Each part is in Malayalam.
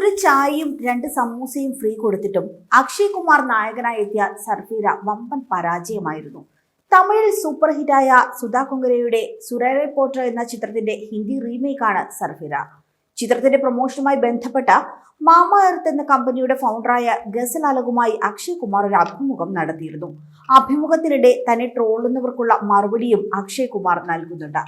ഒരു ചായയും 2 സമൂസയും ഫ്രീ കൊടുത്തിട്ടും അക്ഷയ് കുമാർ നായകനായി എത്തിയ സർഫീര വമ്പൻ പരാജയമായിരുന്നു. തമിഴിൽ സൂപ്പർ ഹിറ്റായ സുധാ കൊങ്കരയുടെ സുരേറെ പോട്ര എന്ന ചിത്രത്തിന്റെ ഹിന്ദി റീമേക്കാണ് സർഫീര. ചിത്രത്തിന്റെ പ്രൊമോഷനുമായി ബന്ധപ്പെട്ട മാമ എർത്ത് എന്ന കമ്പനിയുടെ ഫൗണ്ടറായ ഗസൽ അലകുമായി അക്ഷയ് കുമാർ ഒരു അഭിമുഖം നടത്തിയിരുന്നു. അഭിമുഖത്തിനിടെ തന്നെ ട്രോളുന്നവർക്കുള്ള മറുപടിയും അക്ഷയ് കുമാർ നൽകുന്നുണ്ട്.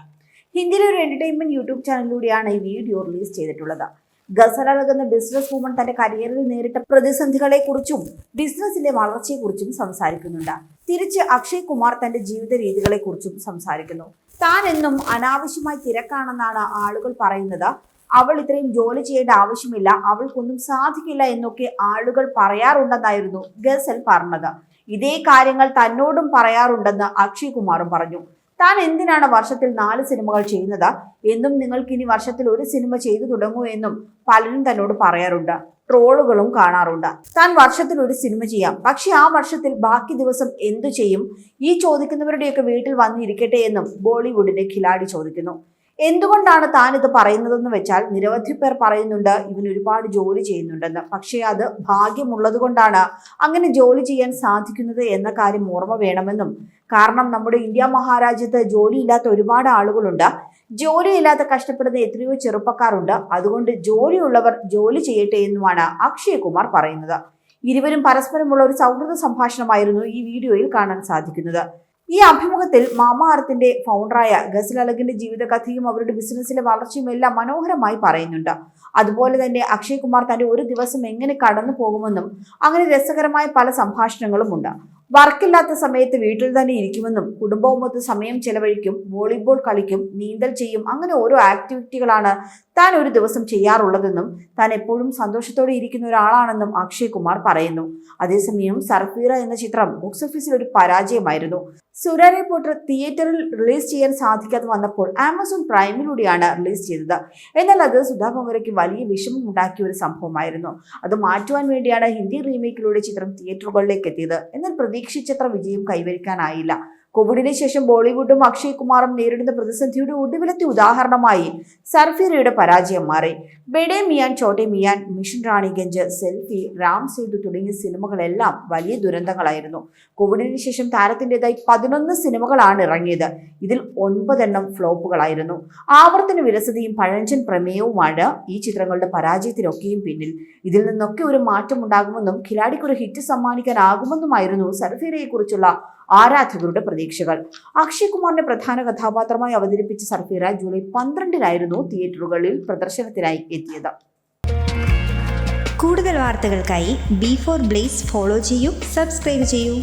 ഹിന്ദിയിലെ ഒരു എന്റർടൈൻമെന്റ് യൂട്യൂബ് ചാനലിലൂടെയാണ് ഈ വീഡിയോ റിലീസ് ചെയ്തിട്ടുള്ളത്. ഗസൽ അലക് എന്ന ബിസിനസ് വുമൺ തന്റെ കരിയറിൽ നേരിട്ട പ്രതിസന്ധികളെക്കുറിച്ചും ബിസിനസിലെ വളർച്ചയെക്കുറിച്ചും സംസാരിക്കുന്നുണ്ട്. തിരിച്ച് അക്ഷയ് കുമാർ തന്റെ ജീവിത രീതികളെക്കുറിച്ചും സംസാരിക്കുന്നു. താൻ എന്നും അനാവശ്യമായി തിരക്കാണെന്നാണ് ആളുകൾ പറയുന്നത്. അവൾ ഇത്രയും ജോലി ചെയ്യേണ്ട ആവശ്യമില്ല, അവൾക്കൊന്നും സാധിക്കില്ല എന്നൊക്കെ ആളുകൾ പറയാറുണ്ടെന്നായിരുന്നു ഗസൽ പറഞ്ഞത്. ഇതേ കാര്യങ്ങൾ തന്നോടും പറയാറുണ്ടെന്ന് അക്ഷയ് കുമാറും പറഞ്ഞു. താൻ എന്തിനാണ് വർഷത്തിൽ 4 സിനിമകൾ ചെയ്യുന്നത് എന്നും നിങ്ങൾക്കിനി വർഷത്തിൽ 1 സിനിമ ചെയ്തു തുടങ്ങൂ എന്നും പലരും തന്നോട് പറയാറുണ്ട്. ട്രോളുകളും കാണാറുണ്ട്. താൻ വർഷത്തിൽ 1 സിനിമ ചെയ്യാം, പക്ഷെ ആ വർഷത്തിൽ ബാക്കി ദിവസം എന്തു ചെയ്യും? ഈ ചോദിക്കുന്നവരുടെയൊക്കെ വീട്ടിൽ വന്നിരിക്കട്ടെ എന്നും ബോളിവുഡിന്റെ ഖിലാഡി ചോദിക്കുന്നു. എന്തുകൊണ്ടാണ് താൻ ഇത് പറയുന്നതെന്ന് വെച്ചാൽ, നിരവധി പേർ പറയുന്നുണ്ട് ഇവൻ ഒരുപാട് ജോലി ചെയ്യുന്നുണ്ടെന്ന്. പക്ഷേ അത് ഭാഗ്യമുള്ളത് കൊണ്ടാണ് അങ്ങനെ ജോലി ചെയ്യാൻ സാധിക്കുന്നത് എന്ന കാര്യം ഓർമ്മ വേണമെന്നും, കാരണം നമ്മുടെ ഇന്ത്യ മഹാരാജ്യത്ത് ജോലിയില്ലാത്ത ഒരുപാട് ആളുകളുണ്ട്. ജോലിയില്ലാത്ത കഷ്ടപ്പെടുന്ന എത്രയോ ചെറുപ്പക്കാരുണ്ട്. അതുകൊണ്ട് ജോലിയുള്ളവർ ജോലി ചെയ്യട്ടെ എന്നുമാണ് അക്ഷയ് കുമാർ പറയുന്നത്. ഇരുവരും പരസ്പരമുള്ള ഒരു സൗഹൃദ സംഭാഷണമായിരുന്നു ഈ വീഡിയോയിൽ കാണാൻ സാധിക്കുന്നത്. ഈ അഭിമുഖത്തിൽ മാമ അർത്തിന്റെ ഫൗണ്ടറായ ഗസൽ അലകിന്റെ ജീവിതകഥയും അവരുടെ ബിസിനസ്സിലെ വളർച്ചയും എല്ലാം മനോഹരമായി പറയുന്നുണ്ട്. അതുപോലെ തന്നെ അക്ഷയ് കുമാർ തന്റെ ഒരു ദിവസം എങ്ങനെ കടന്നു പോകുമെന്നും അങ്ങനെ രസകരമായ പല സംഭാഷണങ്ങളും ഉണ്ട്. വർക്കില്ലാത്ത സമയത്ത് വീട്ടിൽ തന്നെ ഇരിക്കുമെന്നും കുടുംബവുമൊത്ത് സമയം ചെലവഴിക്കും, വോളിബോൾ കളിക്കും, നീന്തൽ ചെയ്യും, അങ്ങനെ ഓരോ ആക്ടിവിറ്റികളാണ് താൻ ഒരു ദിവസം ചെയ്യാറുള്ളതെന്നും താൻ എപ്പോഴും സന്തോഷത്തോടെ ഇരിക്കുന്ന ഒരാളാണെന്നും അക്ഷയ് കുമാർ പറയുന്നു. അതേസമയം സർഫീറ എന്ന ചിത്രം ബോക്സ് ഓഫീസിൽ ഒരു പരാജയമായിരുന്നു. സുരേറെ പോട്ര തിയേറ്ററിൽ റിലീസ് ചെയ്യാൻ സാധിക്കാതെ വന്നപ്പോൾ ആമസോൺ പ്രൈമിലൂടെയാണ് റിലീസ് ചെയ്തത്. എന്നാൽ അത് സുധാ കൊങ്കരയ്ക്ക് വലിയ വിഷമം ഉണ്ടാക്കിയ ഒരു സംഭവമായിരുന്നു. അത് മാറ്റുവാൻ വേണ്ടിയാണ് ഹിന്ദി റീമേക്കിലൂടെ ചിത്രം തിയേറ്ററുകളിലേക്ക് എത്തിയത്. എന്നാൽ പ്രതീക്ഷിച്ചത്ര വിജയം കൈവരിക്കാനായില്ല. കോവിഡിന് ശേഷം ബോളിവുഡും അക്ഷയ് കുമാറും നേരിടുന്ന പ്രതിസന്ധിയുടെ ഒടുവിലത്തെ ഉദാഹരണമായി സർഫീറയുടെ പരാജയം മാറി. ബെഡേ മിയാൻ, ചോട്ടെ മിയാൻ, മിഷൻ റാണിഗഞ്ച്, സെൽഫി, രാം സേതു തുടങ്ങിയ സിനിമകളെല്ലാം വലിയ ദുരന്തങ്ങളായിരുന്നു. കോവിഡിന് ശേഷം താരത്തിൻ്റെതായി 11 സിനിമകളാണ് ഇറങ്ങിയത്. ഇതിൽ 9 ഫ്ലോപ്പുകളായിരുന്നു. ആവർത്തന വിരസതയും പഴഞ്ചൻ പ്രമേയവുമാണ് ഈ ചിത്രങ്ങളുടെ പരാജയത്തിനൊക്കെയും പിന്നിൽ. ഇതിൽ നിന്നൊക്കെ ഒരു മാറ്റം ഉണ്ടാകുമെന്നും ഖിലാഡിക്കൊരു ഹിറ്റ് സമ്മാനിക്കാനാകുമെന്നുമായിരുന്നു സർഫീറയെക്കുറിച്ചുള്ള ആരാധകരുടെ പ്രതീക്ഷകൾ. അക്ഷയ് കുമാറിനെ പ്രധാന കഥാപാത്രമായി അവതരിപ്പിച്ച സർഫീറ ജൂലൈ 12-നായിരുന്നു തിയേറ്ററുകളിൽ പ്രദർശനത്തിനായി എത്തിയത്. കൂടുതൽ വാർത്തകൾക്കായി B4 Blaze ഫോളോ ചെയ്യൂ, സബ്സ്ക്രൈബ് ചെയ്യൂ.